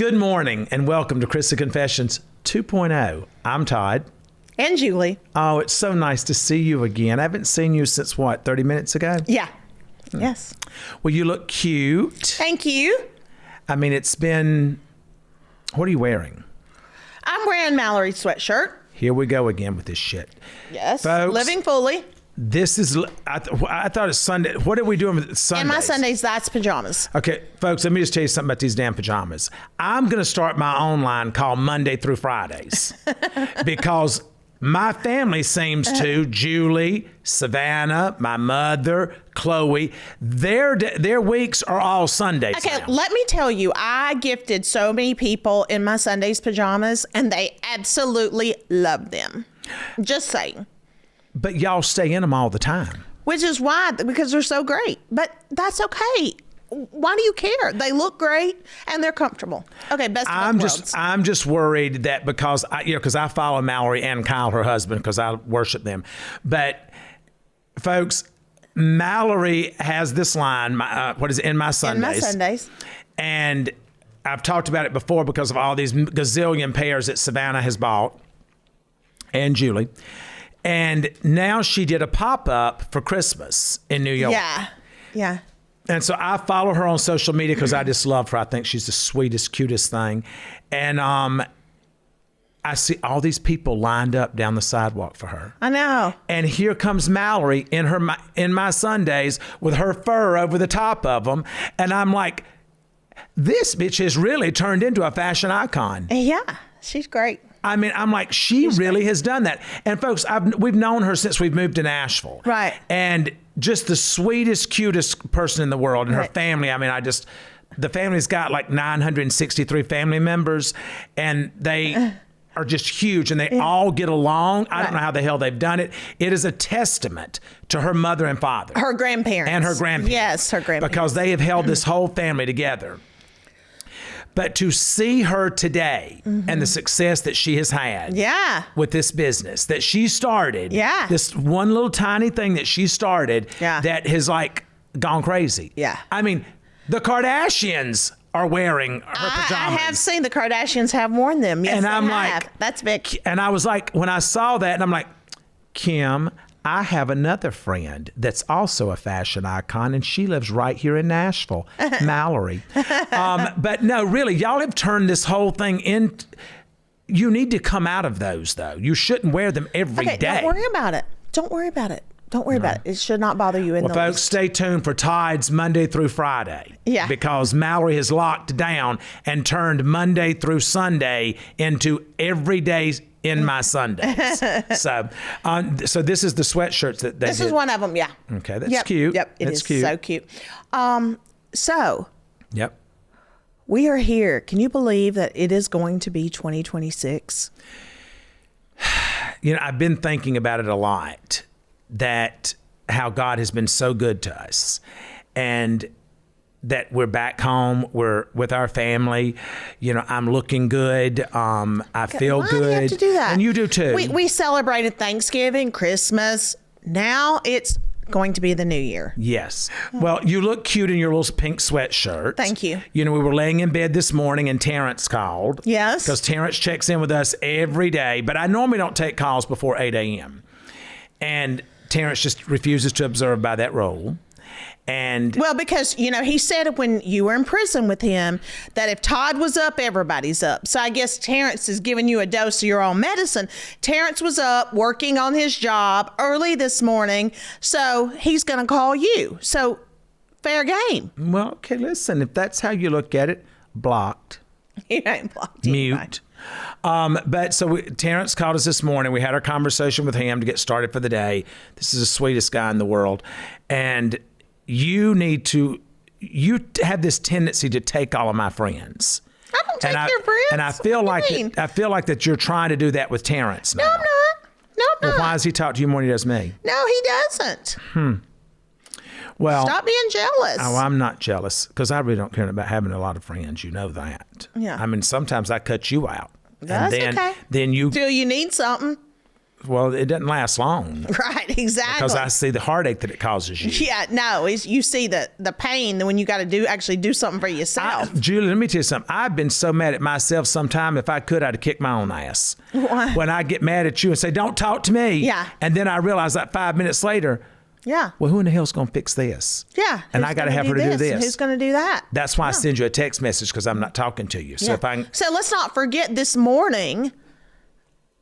Good morning and welcome to Chrisley Confessions 2.0. I'm Todd. And Julie. Oh, it's so nice to see you again. I haven't seen you since, 30 minutes ago? Yeah. Yes. Well, you look cute. Thank you. I mean, it's been... What are you wearing? I'm wearing Mallory's sweatshirt. Here we go again with this shit. Yes. Folks, living fully. This is... I thought it's Sunday. What are we doing with Sundays? And my Sundays, that's pajamas. Okay, folks, let me just tell you something about these damn pajamas. I'm going to start my own line called Monday through Fridays because my family seems to, Julie, Savannah, my mother, Chloe, their weeks are all Sundays. Okay, now. let me tell you, I gifted so many people in my Sundays pajamas and they absolutely love them. Just saying. But y'all stay in them all the time. Which is why, because they're so great. But that's okay. Why do you care? They look great and they're comfortable. Okay, best of both worlds. I'm just worried that because I follow Mallory and Kyle, her husband, because I worship them. But folks, Mallory has this line. What is it? In my Sundays. In my Sundays. And I've talked about it before because of all these gazillion pairs that Savannah has bought, and Julie. And now she did a pop-up for Christmas in New York. Yeah. And so I follow her on social media because I just love her. I think she's the sweetest, cutest thing. And I see all these people lined up down the sidewalk for her. I know. And here comes Mallory in my Sundays with her fur over the top of them. And I'm like, this bitch has really turned into a fashion icon. Yeah, she's great. I mean, I'm like, she really has done that. And folks, we've known her since we've moved to Nashville. Right. And just the sweetest, cutest person in the world. And her family, I mean, the family's got like 963 family members and they are just huge and they all get along. I don't know how the hell they've done it. It is a testament to her mother and father. Her grandparents. And her grandparents. Yes, her grandparents. Because they have held this whole family together. But to see her today and the success that she has had with this business that she started, this one little tiny thing that she started that has like gone crazy. Yeah. I mean, the Kardashians are wearing her pajamas. I have seen the Kardashians have worn them. Yes, and I'm have. like, that's big. And I was like, when I saw that, and I'm like, Kim, I have another friend that's also a fashion icon, and she lives right here in Nashville, Mallory. But no, really, y'all have turned this whole thing in. You need to come out of those, though. You shouldn't wear them every day. Don't worry about it. Don't worry about it. Don't worry about it. It should not bother you in the least. Well, folks, stay tuned for Todd's Monday through Friday. Yeah. Because Mallory has locked down and turned Monday through Sunday into every day in my Sundays. So this is the sweatshirts that they This is one of them, yeah. Okay, that's cute. Yep, that's cute. So cute. Yep. We are here. Can you believe that it is going to be 2026? You know, I've been thinking about it a lot, that how God has been so good to us and that we're back home, we're with our family. You know, I'm looking good. I feel good. Why do you have to do that? And you do too. We celebrated Thanksgiving, Christmas. Now it's going to be the new year. Yes. Well, you look cute in your little pink sweatshirt. Thank you. You know, we were laying in bed this morning and Terrence called. Yes. Because Terrence checks in with us every day, but I normally don't take calls before 8 a.m. And Terrence just refuses to observe by that rule. And well, because, you know, he said when you were in prison with him that if Todd was up, everybody's up. So I guess Terrence is giving you a dose of your own medicine. Terrence was up working on his job early this morning, so he's going to call you. So fair game. Well, okay, listen, if that's how you look at it, blocked. You ain't blocked. Mute. But so Terrence called us this morning. We had our conversation with him to get started for the day. This is the sweetest guy in the world. And you have this tendency to take all of my friends. I don't take your friends. And I feel like that you're trying to do that with Terrence now. No, I'm not. No, I'm well, not. why does he talk to you more than he does me? No, he doesn't. Well, stop being jealous. Oh, I'm not jealous because I really don't care about having a lot of friends. You know that. Yeah. I mean, sometimes I cut you out. That's and then, okay. Then you Till you need something. Well, it doesn't last long. Right, exactly. Because I see the heartache that it causes you. Yeah, no, you see the pain when you got to actually do something for yourself. Julie, let me tell you something. I've been so mad at myself sometime. If I could, I'd kick my own ass. Why? When I get mad at you and say, don't talk to me. Yeah. And then I realize that 5 minutes later, yeah. well, who in the hell's going to fix this? Yeah. And I got to have her to do this. Who's going to do that? That's why I send you a text message, because I'm not talking to you. So So let's not forget this morning,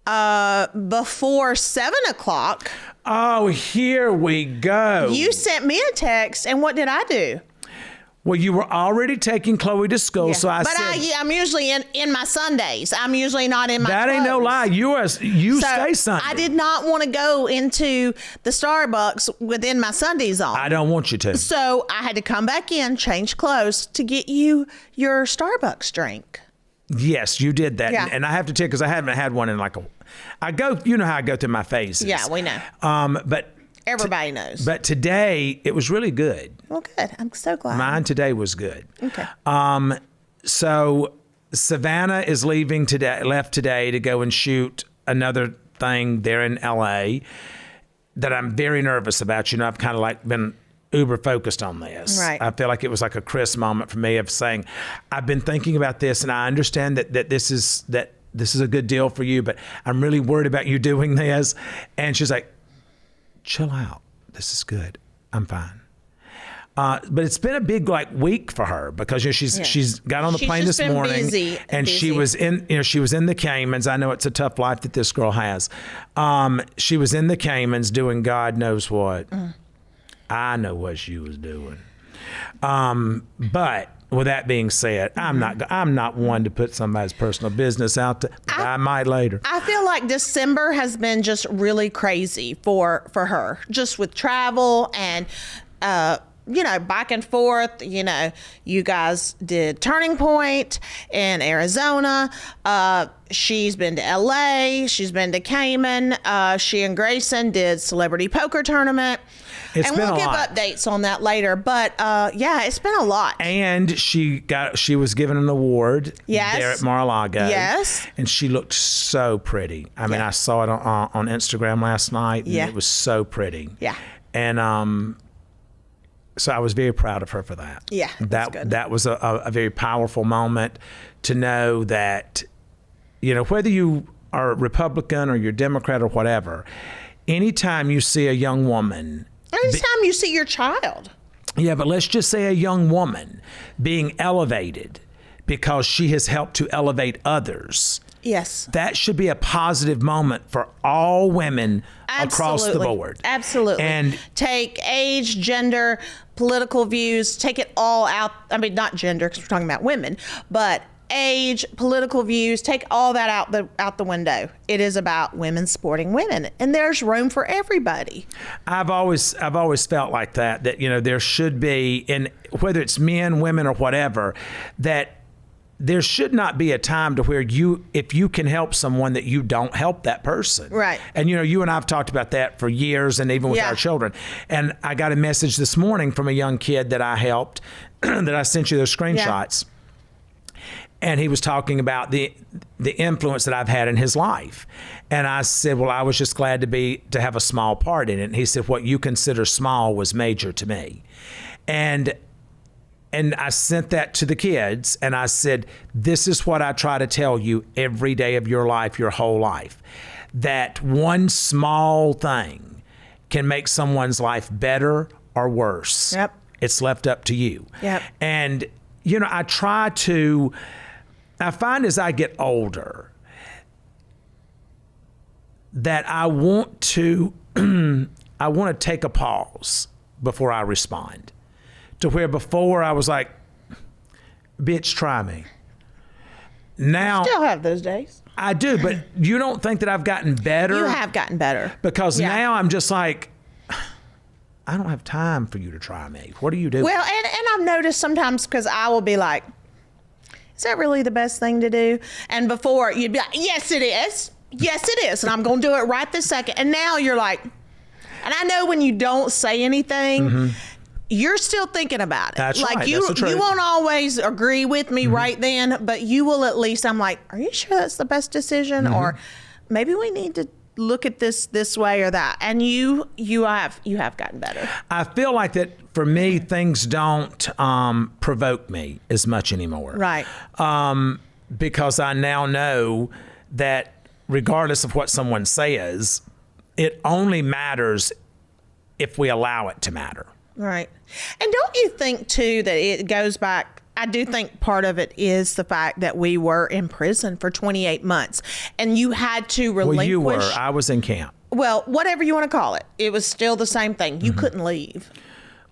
before 7 o'clock. Oh, here we go. You sent me a text, and what did I do? Well, you were already taking Chloe to school, so I said... I'm usually in my Sundays. I'm usually not in my That ain't no clothes. lie. You stay Sunday. I did not want to go into the Starbucks within my Sundays on. I don't want you to. So I had to come back in, change clothes to get you your Starbucks drink. Yes, you did that. Yeah. And I have to tell you, because I haven't had one in you know how I go through my phases. Yeah, we know. But everybody knows. But today, it was really good. Well, good. I'm so glad. Mine today was good. Okay. So Savannah is left today to go and shoot another thing there in LA that I'm very nervous about. You know, I've kind of like been uber focused on this. Right. I feel like it was like a Chris moment for me of saying, I've been thinking about this, and I understand that this is a good deal for you, but I'm really worried about you doing this. And she's like, chill out. This is good. I'm fine. But it's been a big week for her, because she's got on the plane this morning, and she was in the Caymans. I know it's a tough life that this girl has. She was in the Caymans doing God knows what. I know what she was doing. But with that being said, I'm not one to put somebody's personal business out there, but I might later. I feel like December has been just really crazy for her, just with travel and back and forth. You guys did Turning Point in Arizona. She's been to LA. She's been to Cayman. She and Grayson did Celebrity Poker Tournament. We'll give updates on that later. But it's been a lot. And she was given an award there at Mar-a-Lago. Yes. And she looked so pretty. I mean, I saw it on Instagram last night, and it was so pretty. Yeah. And so I was very proud of her for that. Yeah, that's good. That was a very powerful moment to know that, whether you are a Republican or you're Democrat or whatever, anytime you see a young woman... Anytime you see your child. Yeah, but let's just say a young woman being elevated because she has helped to elevate others. Yes. That should be a positive moment for all women across the board. Absolutely. And take age, gender, political views, take it all out. I mean, not gender, because we're talking about women, but age, political views, take all that out the window. It is about women supporting women, and there's room for everybody. I've always felt like that there should be, in whether it's men, women, or whatever, that there should not be a time to where if you can help someone, that you don't help that person. Right. And you and I have talked about that for years, and even with our children. And I got a message this morning from a young kid that I helped, that I sent you those screenshots. Yeah. And he was talking about the influence that I've had in his life. And I said, well, I was just glad to have a small part in it. And he said, what you consider small was major to me. And I sent that to the kids, and I said, this is what I try to tell you every day of your life, your whole life, that one small thing can make someone's life better or worse. Yep. It's left up to you. Yep. And, I find as I get older that I want to take a pause before I respond. To where before I was like, bitch, try me. Now, still have those days. I do, but you don't think that I've gotten better? You have gotten better. Because now I'm just like, I don't have time for you to try me. What do you do? Well, and I've noticed sometimes, because I will be like, is that really the best thing to do? And before you'd be like, yes, it is. Yes, it is. And I'm going to do it right this second. And now you're like, and I know when you don't say anything, you're still thinking about it. That's like right. You won't always agree with me right then, but you will at least, I'm like, are you sure that's the best decision? Or maybe we need to look at this way or that. And you have gotten better. I feel like that for me, things don't provoke me as much anymore. Right. Because I now know that regardless of what someone says, it only matters if we allow it to matter. Right. And don't you think, too, that it goes back, I do think part of it is the fact that we were in prison for 28 months and you had to relinquish. Well, you were. I was in camp. Well, whatever you want to call it. It was still the same thing. You couldn't leave.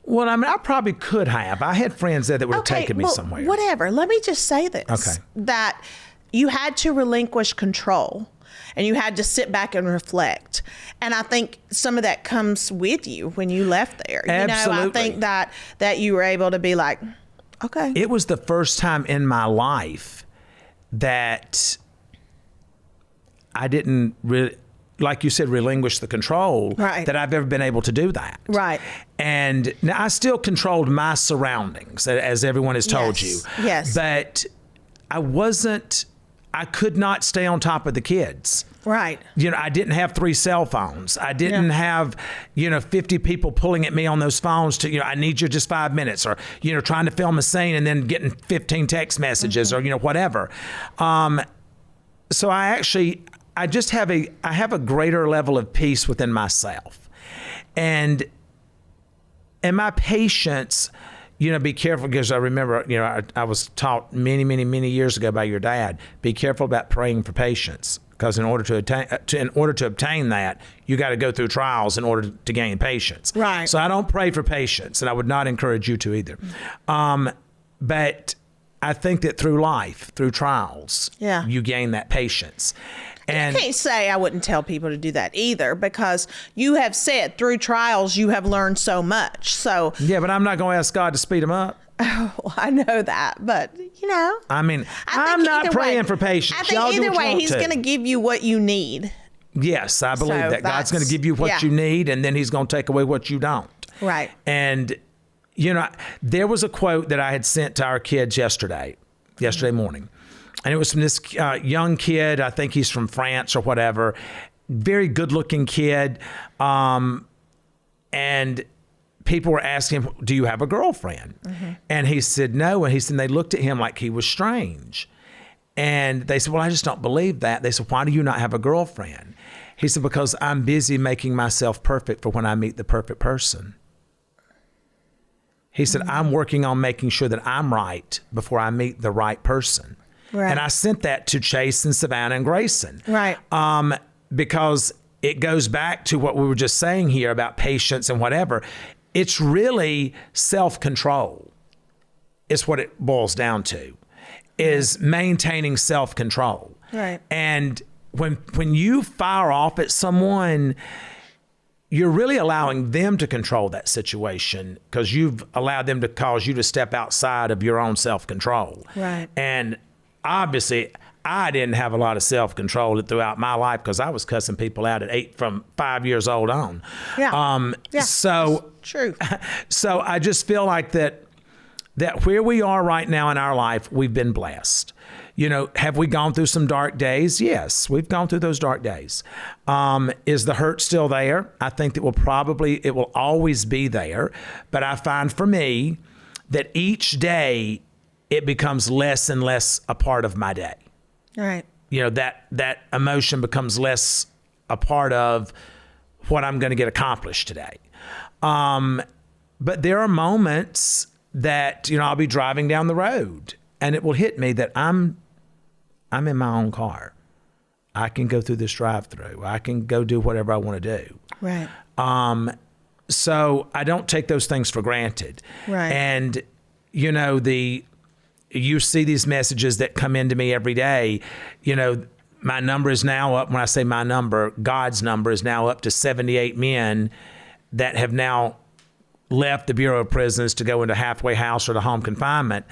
Well, I mean, I probably could have. I had friends there that would have taken me somewhere. Whatever. Let me just say this. Okay. That you had to relinquish control and you had to sit back and reflect. And I think some of that comes with you when you left there. Absolutely. You know, I think that you were able to be like, okay. It was the first time in my life that I didn't really, like you said, relinquish the control, right, that I've ever been able to do that. Right. And now I still controlled my surroundings, as everyone has told you. Yes. But I could not stay on top of the kids. Right. You know, I didn't have 3 cell phones. I didn't have, 50 people pulling at me on those phones to, I need you just 5 minutes, or, trying to film a scene and then getting 15 text messages or, whatever. So I have a greater level of peace within myself. And my patience, be careful, because I remember, I was taught many, many, many years ago by your dad, be careful about praying for patience, because in order to obtain that, you got to go through trials in order to gain patience. Right. So I don't pray for patience, and I would not encourage you to either. But I think that through life, through trials, you gain that patience. And I can't say I wouldn't tell people to do that either, because you have said through trials you have learned so much. So yeah, but I'm not going to ask God to speed them up. Oh, I know that, but I mean, I'm not praying for patience. I think either way, He's going to give you what you need. Yes, I believe that God's going to give you what you need, and then He's going to take away what you don't. Right. And there was a quote that I had sent to our kids yesterday morning. And it was from this young kid. I think he's from France or whatever. Very good-looking kid. And people were asking him, do you have a girlfriend? Mm-hmm. And he said no. And they looked at him like he was strange. And they said, well, I just don't believe that. They said, why do you not have a girlfriend? He said, because I'm busy making myself perfect for when I meet the perfect person. He said, I'm working on making sure that I'm right before I meet the right person. Right. And I sent that to Chase and Savannah and Grayson. Right. Because it goes back to what we were just saying here about patience and whatever. It's really self-control is what it boils down to, is maintaining self-control. Right. And when you fire off at someone, you're really allowing them to control that situation, because you've allowed them to cause you to step outside of your own self-control. Right. And obviously, I didn't have a lot of self-control throughout my life, because I was cussing people out from 5 years old on. Yeah. So true. So I just feel like that where we are right now in our life, we've been blessed. Have we gone through some dark days? Yes, we've gone through those dark days. Is the hurt still there? I think that it will always be there. But I find for me that each day it becomes less and less a part of my day. Right. That emotion becomes less a part of what I'm going to get accomplished today. But there are moments that, I'll be driving down the road and it will hit me that I'm in my own car. I can go through this drive-through. I can go do whatever I want to do. Right. So I don't take those things for granted. Right. And, you see these messages that come into me every day. My number is now up. When I say my number, God's number is now up to 78 men that have now left the Bureau of Prisons to go into halfway house or to home confinement,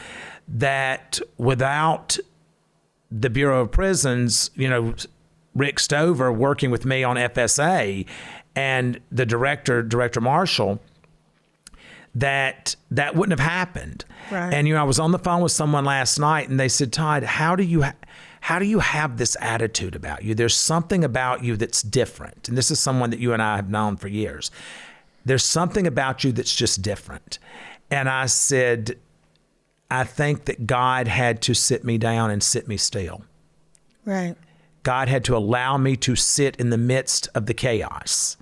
that without the Bureau of Prisons, Rick Stover working with me on FSA and the Director Marshall, that wouldn't have happened. Right. And, I was on the phone with someone last night and they said, Todd, how do you how do you have this attitude about you? There's something about you that's different. And this is someone that you and I have known for years. There's something about you that's just different. And I said, I think that God had to sit me down and sit me still. Right. God had to allow me to sit in the midst of the chaos,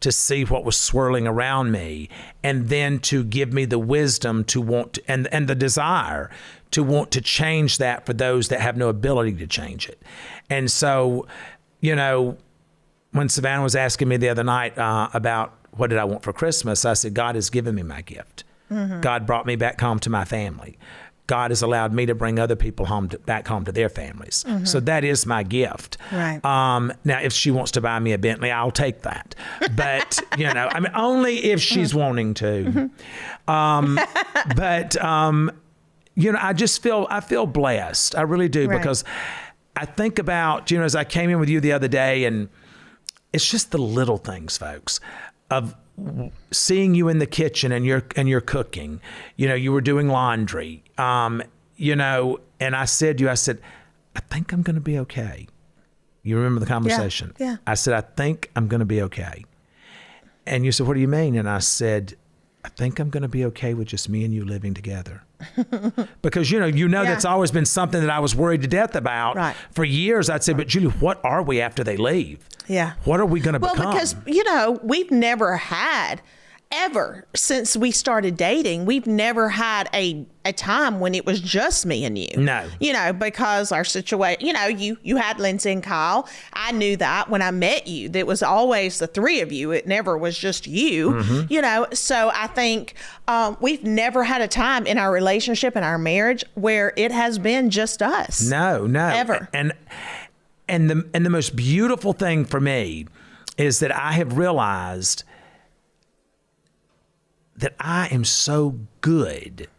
to see what was swirling around me, and then to give me the wisdom to want to, and the desire to want to change that for those that have no ability to change it. And so, you know, when Savannah was asking me the other night about what did I want for Christmas, I said, God has given me my gift. Mm-hmm. God brought me back home to my family. God has allowed me to bring other people back home to their families. Mm-hmm. So that is my gift. Right. Now, if she wants to buy me a Bentley, I'll take that. But, you know, I mean, only if she's wanting to. Mm-hmm. You know, I feel blessed. I really do, right. Because I think about, you know, as I came in with you the other day, and it's just the little things, folks, of seeing you in the kitchen and you're cooking. You know, you were doing laundry. You know, and I said, I think I'm going to be okay. You remember the conversation? Yeah. I said, I think I'm going to be okay. And you said, what do you mean? And I said, I think I'm going to be okay with just me and you living together. Because, you know, that's always been something that I was worried to death about. Right. For years. I'd say, but Julie, what are we after they leave? Yeah. What are we going to become? Well, because, you know, we've never had, ever since we started dating, we've never had a time when it was just me and you. No. You know, because our situation, you know, you had Lindsay and Kyle. I knew that when I met you, that it was always the three of you. It never was just you, mm-hmm. You know. So I think we've never had a time in our relationship and our marriage where it has been just us. No. Ever. And the most beautiful thing for me is that I have realized that I am so good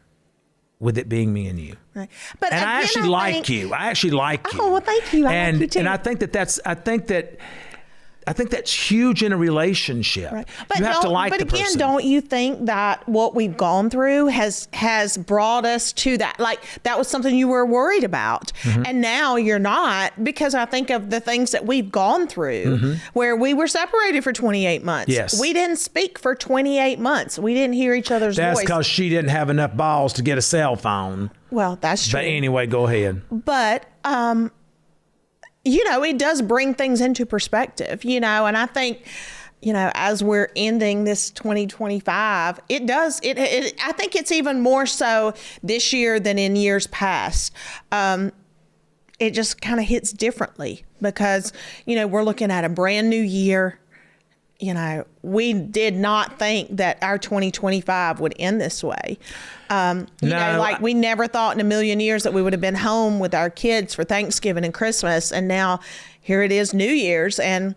with it being me and you. Right. But and again, I actually like you. I actually like you. Oh, well, thank you. I like you too. And I think that's huge in a relationship. Right. But you have to like the person. But again, don't you think that what we've gone through has brought us to that? Like, that was something you were worried about. Mm-hmm. And now you're not, because I think of the things that we've gone through, mm-hmm. where we were separated for 28 months. Yes. We didn't speak for 28 months. We didn't hear each other's voice. That's because she didn't have enough balls to get a cell phone. Well, that's true. But anyway, go ahead. But, you know, it does bring things into perspective, you know, and I think, you know, as we're ending this 2025, it does, I think it's even more so this year than in years past. It just kind of hits differently because, you know, we're looking at a brand new year. You know, we did not think that our 2025 would end this way. You know, like we never thought in a million years that we would have been home with our kids for Thanksgiving and Christmas. And now here it is, New Year's, and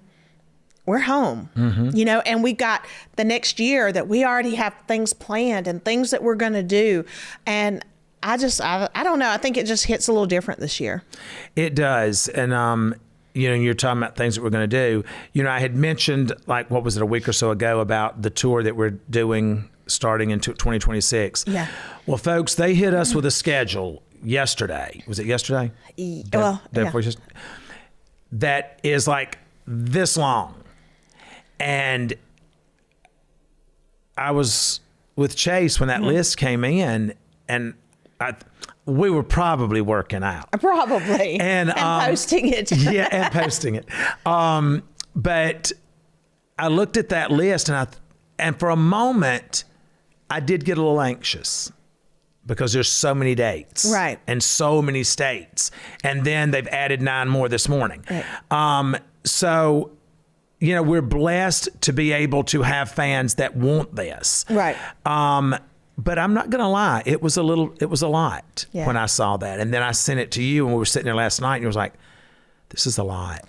we're home, mm-hmm. you know, and we got the next year that we already have things planned and things that we're going to do. And I don't know. I think it just hits a little different this year. It does. And, you know, you're talking about things that we're going to do. You know, I had mentioned, like, what was it, a week or so ago, about the tour that we're doing starting in 2026. Yeah. Well, folks, they hit us with a schedule yesterday. Was it yesterday? That is like this long. And I was with Chase when that mm-hmm. list came in, and we were probably working out. Probably. And posting it. Yeah, and posting it. But I looked at that list, and for a moment, I did get a little anxious because there's so many dates. Right. And so many states. And then they've added 9 more this morning. Right. So, you know, we're blessed to be able to have fans that want this. Right. But I'm not going to lie. It was a lot when I saw that. And then I sent it to you, and we were sitting there last night, and you was like, this is a lot.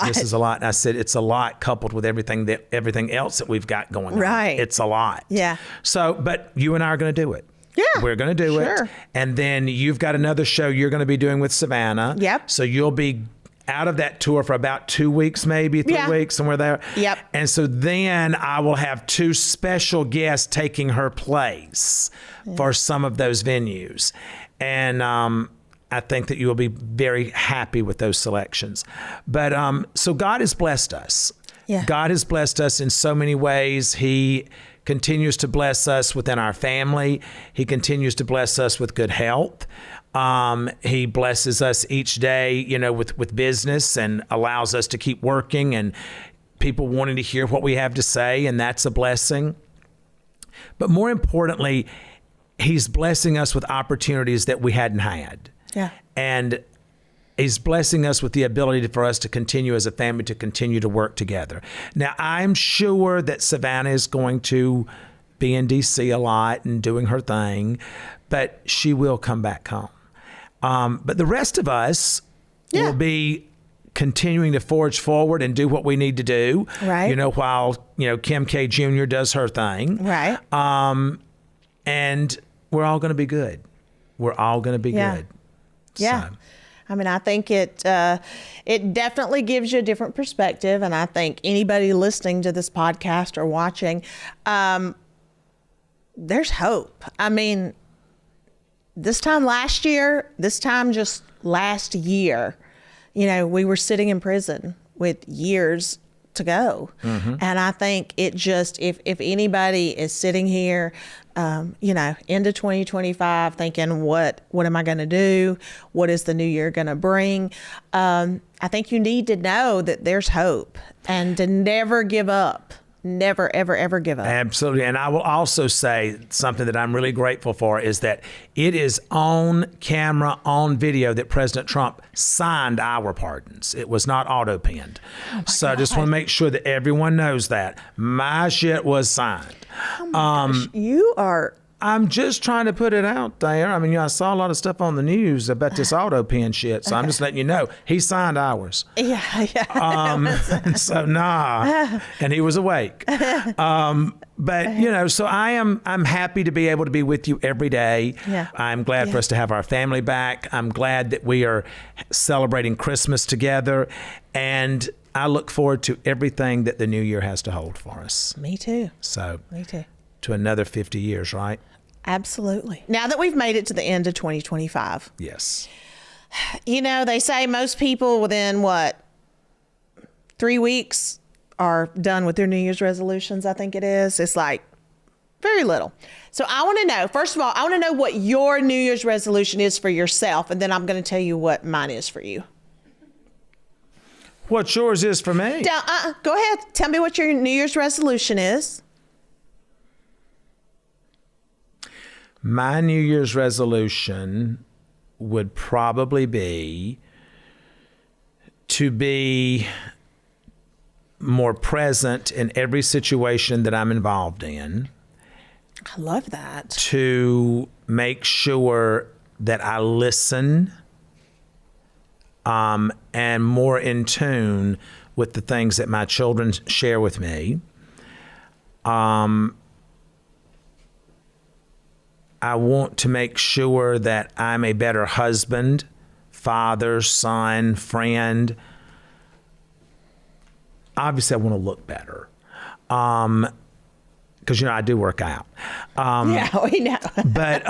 This is a lot. And I said, it's a lot coupled with everything else that we've got going on. Right. It's a lot. Yeah. So, but you and I are going to do it. Yeah. We're going to do it. And then you've got another show you're going to be doing with Savannah. Yep. So you'll be out of that tour for about 2 weeks, maybe 3 weeks, somewhere there. Yep. And so then I will have 2 special guests taking her place for some of those venues. And I think that you will be very happy with those selections. But so God has blessed us. Yeah. God has blessed us in so many ways. He continues to bless us within our family. He continues to bless us with good health. He blesses us each day, with business, and allows us to keep working and people wanting to hear what we have to say, and that's a blessing. But more importantly, he's blessing us with opportunities that we hadn't had. Yeah. And he's blessing us with the ability for us to continue as a family, to continue to work together. Now, I'm sure that Savannah is going to be in D.C. a lot and doing her thing, but she will come back home. But the rest of us will be continuing to forge forward and do what we need to do. Right. While, Kim K. Jr. does her thing. Right. And we're all going to be good. We're all going to be good. Yeah. So. I mean, I think it definitely gives you a different perspective. And I think anybody listening to this podcast or watching, there's hope. I mean, this time last year, just last year, we were sitting in prison with years to go. Mm-hmm. And I think it just, if anybody is sitting here, into 2025 thinking, what am I going to do? What is the new year going to bring? I think you need to know that there's hope and to never give up. Never, ever, ever give up. Absolutely. And I will also say something that I'm really grateful for is that it is on camera, on video, that President Trump signed our pardons. It was not auto-penned. So I just want to make sure that everyone knows that. My shit was signed. Oh my gosh. You are... I'm just trying to put it out there. I mean, I saw a lot of stuff on the news about this auto-pen shit, so I'm just letting you know. He signed ours. Yeah. So, and he was awake. But, so I'm happy to be able to be with you every day. Yeah. I'm glad for us to have our family back. I'm glad that we are celebrating Christmas together, and I look forward to everything that the new year has to hold for us. Me too. So. Me too. To another 50 years, right? Absolutely. Now that we've made it to the end of 2025. Yes. They say most people within 3 weeks are done with their New Year's resolutions, I think it is. It's like very little. So I want to know, first of all, I want to know what your New Year's resolution is for yourself, and then I'm going to tell you what mine is for you. What yours is for me? Go ahead. Tell me what your New Year's resolution is. My New Year's resolution would probably be to be more present in every situation that I'm involved in. I love that. To make sure that I listen and more in tune with the things that my children share with me. I want to make sure that I'm a better husband, father, son, friend. Obviously, I want to look better. Because, I do work out. Yeah, we know. But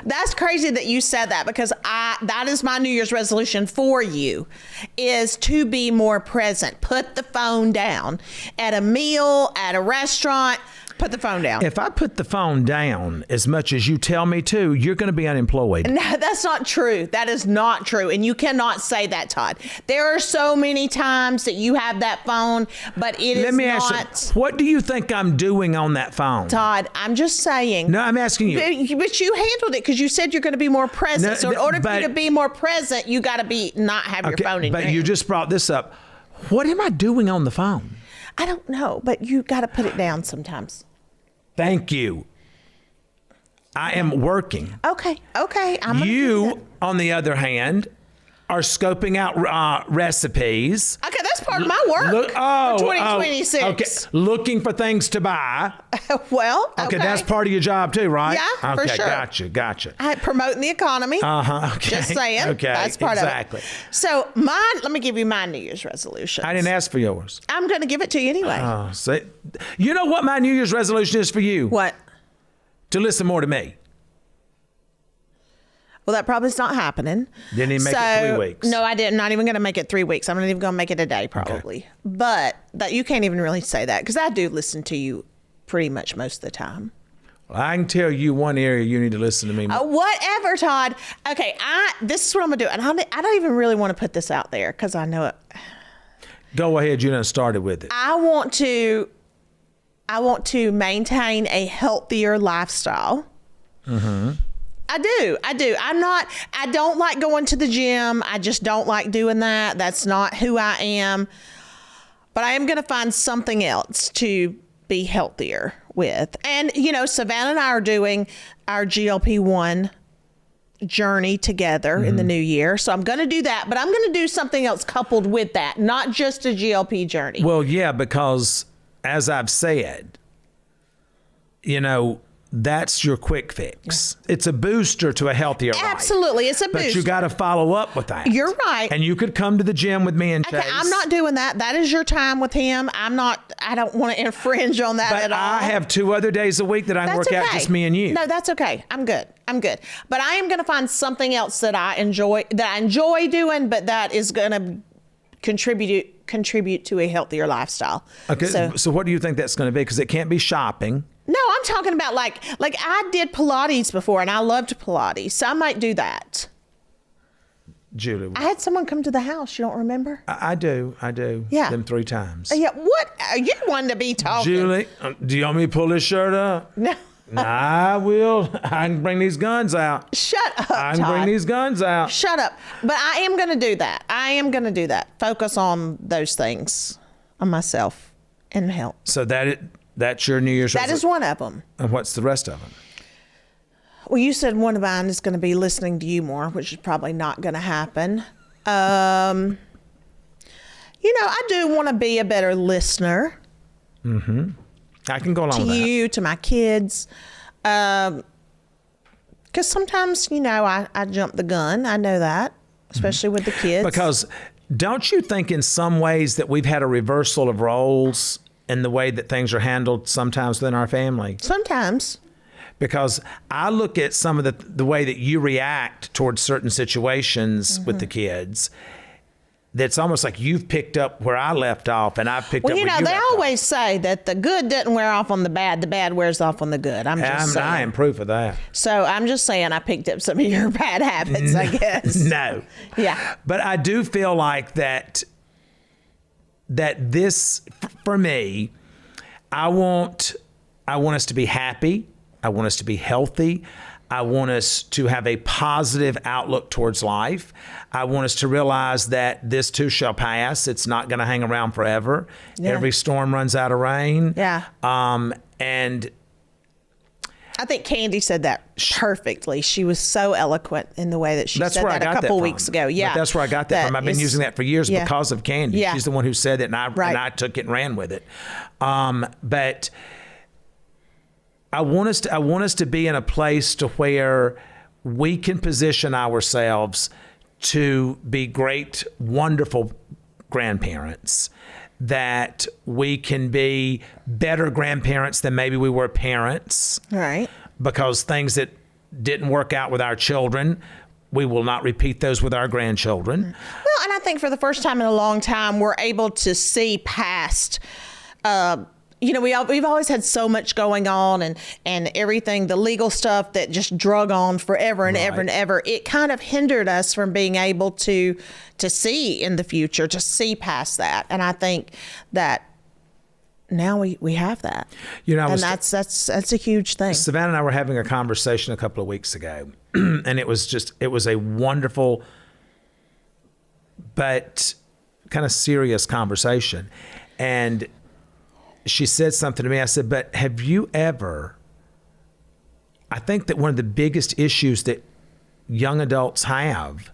that's crazy that you said that, because that is my New Year's resolution for you, is to be more present. Put the phone down at a meal, at a restaurant. Put the phone down. If I put the phone down as much as you tell me to, you're going to be unemployed. No, that's not true. That is not true. And you cannot say that, Todd. There are so many times that you have that phone, but it is not. Let me ask you, what do you think I'm doing on that phone? Todd, I'm just saying. No, I'm asking you. But you handled it because you said you're going to be more present. So in order for you to be more present, you got to not have your phone in your hand. But you just brought this up. What am I doing on the phone? I don't know, but you got to put it down sometimes. Thank you. I am working. Okay. You, on the other hand, are scoping out recipes. Okay, that's part of my work for 2026. Okay, looking for things to buy. Well, okay. That's part of your job too, right? Yeah, okay, for sure. Gotcha. Promoting the economy. Okay. Just saying. Okay, that's part exactly. of it. So let me give you my New Year's resolution. I didn't ask for yours. I'm going to give it to you anyway. Oh, see, you know what my New Year's resolution is for you? What? To listen more to me. Well, that probably is not happening. Didn't even make it 3 weeks. No, I didn't. Not even going to make it 3 weeks. I'm not even going to make it a day, probably. Okay. But that you can't even really say that because I do listen to you pretty much most of the time. Well, I can tell you one area you need to listen to me. Whatever, Todd. Okay, this is what I'm going to do. And I don't even really want to put this out there because I know it. Go ahead. You done started with it. I want to maintain a healthier lifestyle. Mm-hmm. I do. I don't like going to the gym. I just don't like doing that. That's not who I am. But I am going to find something else to be healthier with. And, Savannah and I are doing our GLP-1 journey together in the new year. So I'm going to do that, but I'm going to do something else coupled with that, not just a GLP journey. Well, yeah, because as I've said, that's your quick fix. It's a booster to a healthier life. Absolutely. It's a booster. But you got to follow up with that. You're right. And you could come to the gym with me and Chase. Okay, I'm not doing that. That is your time with him. I don't want to infringe on that at all. But I have 2 other days a week that I work out just me and you. No, that's okay. I'm good. But I am going to find something else that I enjoy doing, but that is going to contribute to a healthier lifestyle. Okay. So what do you think that's going to be? Because it can't be shopping. No, I'm talking about like I did Pilates before and I loved Pilates. So I might do that. Julie. I had someone come to the house. You don't remember? I do. Yeah. Them 3 times. Yeah. What? You wanted to be talking. Julie, do you want me to pull this shirt up? No. I will. I can bring these guns out. Shut up, I can bring these guns out. Shut up. But I am going to do that. Focus on those things, on myself and health. So that's your New Year's resolution? That is one of them. And what's the rest of them? Well, you said one of mine is going to be listening to you more, which is probably not going to happen. I do want to be a better listener. Mm-hmm. I can go along with that. To you, to my kids. Because sometimes, I jump the gun. I know that, especially with the kids. Because don't you think in some ways that we've had a reversal of roles in the way that things are handled sometimes within our family? Sometimes. Because I look at some of the way that you react towards certain situations with the kids. That's almost like you've picked up where I left off and I've picked up where you left off. They always say that the good doesn't wear off on the bad wears off on the good. I'm just saying. I am proof of that. So I'm just saying I picked up some of your bad habits, I guess. No. Yeah. But I do feel like that this, for me, I want us to be happy. I want us to be healthy. I want us to have a positive outlook towards life. I want us to realize that this too shall pass. It's not going to hang around forever. Yeah. Every storm runs out of rain. Yeah. And I think Candy said that perfectly. She was so eloquent in the way that she said that a couple weeks ago. Yeah. But that's where I got that from. I've been using that for years because of Candy. Yeah. She's the one who said it, and I took it and ran with it. But I want us to be in a place to where we can position ourselves to be great, wonderful grandparents, that we can be better grandparents than maybe we were parents. Right. Because things that didn't work out with our children, we will not repeat those with our grandchildren. Well, and I think for the first time in a long time, we're able to see past we've always had so much going on and everything, the legal stuff that just drug on forever and ever and ever. It kind of hindered us from being able to see in the future, to see past that. And I think that now we have that. And that's a huge thing. Savannah and I were having a conversation a couple of weeks ago, and it was a wonderful but kind of serious conversation. And she said something to me. I said, but have you ever, I think that one of the biggest issues that young adults have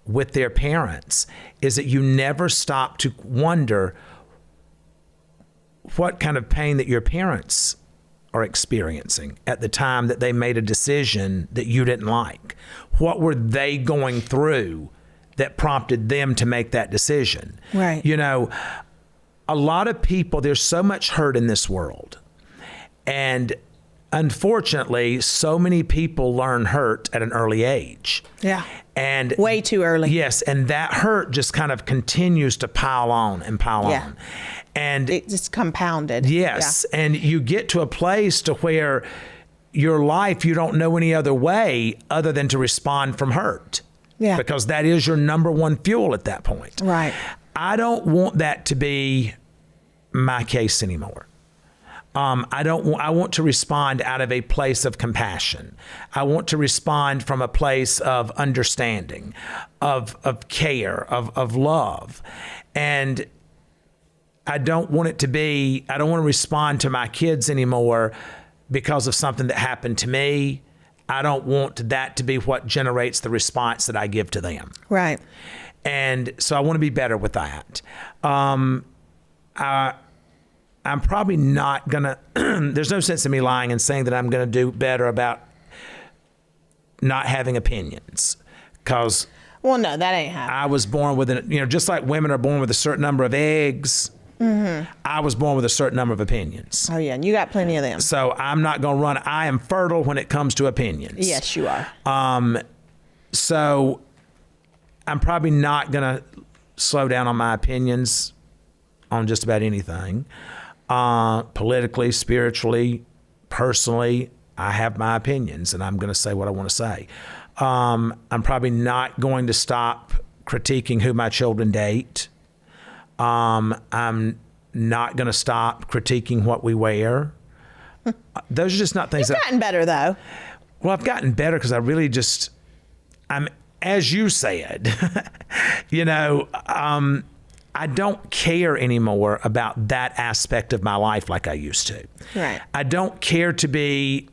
with their parents is that you never stop to wonder what kind of pain that your parents are experiencing at the time that they made a decision that you didn't like. What were they going through that prompted them to make that decision? Right. A lot of people, there's so much hurt in this world. And unfortunately, so many people learn hurt at an early age. Yeah. And way too early. Yes. And that hurt just kind of continues to pile on and pile on. And it's compounded. Yes. Yeah. And you get to a place to where your life, you don't know any other way other than to respond from hurt. Yeah. Because that is your number one fuel at that point. Right. I don't want that to be my case anymore. I want to respond out of a place of compassion. I want to respond from a place of understanding, of care, of love. And I don't want to respond to my kids anymore because of something that happened to me. I don't want that to be what generates the response that I give to them. Right. And so I want to be better with that. I'm probably not going to, there's no sense in me lying and saying that I'm going to do better about not having opinions. Because well, no, that ain't happening. I was born with just like women are born with a certain number of eggs, I was born with a certain number of opinions. Oh, yeah, and you got plenty of them. So I'm not going to run. I am fertile when it comes to opinions. Yes, you are. So I'm probably not going to slow down on my opinions on just about anything. Politically, spiritually, personally, I have my opinions, and I'm going to say what I want to say. I'm probably not going to stop critiquing who my children date. I'm not going to stop critiquing what we wear. Those are just not things. You've gotten better, though. Well, I've gotten better because I really I'm, as you said, I don't care anymore about that aspect of my life like I used to. Right. I don't care to be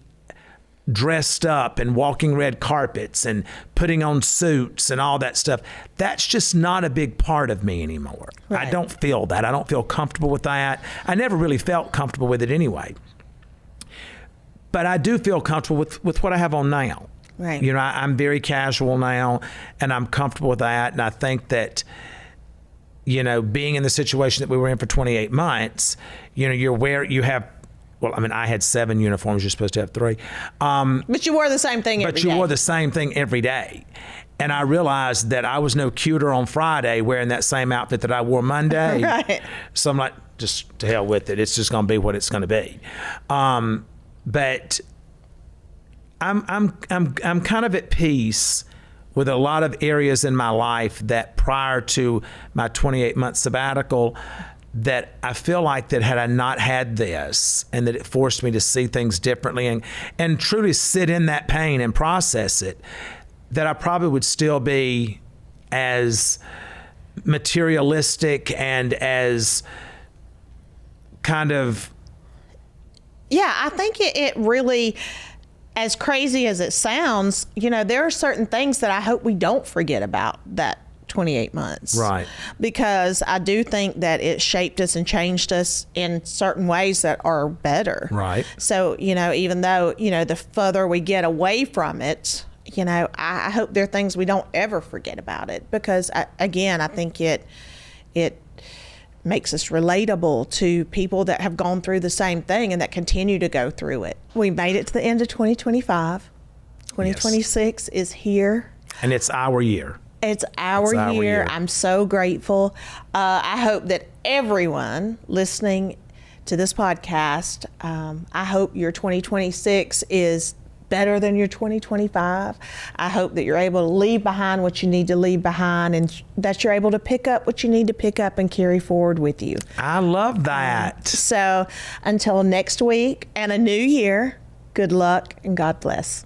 dressed up and walking red carpets and putting on suits and all that stuff. That's just not a big part of me anymore. Right. I don't feel that. I don't feel comfortable with that. I never really felt comfortable with it anyway. But I do feel comfortable with what I have on now. Right. I'm very casual now, and I'm comfortable with that. And I think that, being in the situation that we were in for 28 months, I had 7 uniforms. You're supposed to have 3. But you wore the same thing every day. But you wore the same thing every day. And I realized that I was no cuter on Friday wearing that same outfit that I wore Monday. Right. So I'm like, just to hell with it. It's just going to be what it's going to be. But I'm kind of at peace with a lot of areas in my life that prior to my 28-month sabbatical, that I feel like that had I not had this, and that it forced me to see things differently and truly sit in that pain and process it, that I probably would still be as materialistic and as kind of... Yeah, I think it really, as crazy as it sounds, there are certain things that I hope we don't forget about that 28 months. Right. Because I do think that it shaped us and changed us in certain ways that are better. Right. So, even though, the further we get away from it, I hope there are things we don't ever forget about it, because I think it makes us relatable to people that have gone through the same thing and that continue to go through it. We made it to the end of 2025. 2026 is here. And it's our year. It's our year. I'm so grateful. I hope that everyone listening to this podcast, I hope your 2026 is better than your 2025. I hope that you're able to leave behind what you need to leave behind, and that you're able to pick up what you need to pick up and carry forward with you. I love that. So until next week and a new year, good luck and God bless.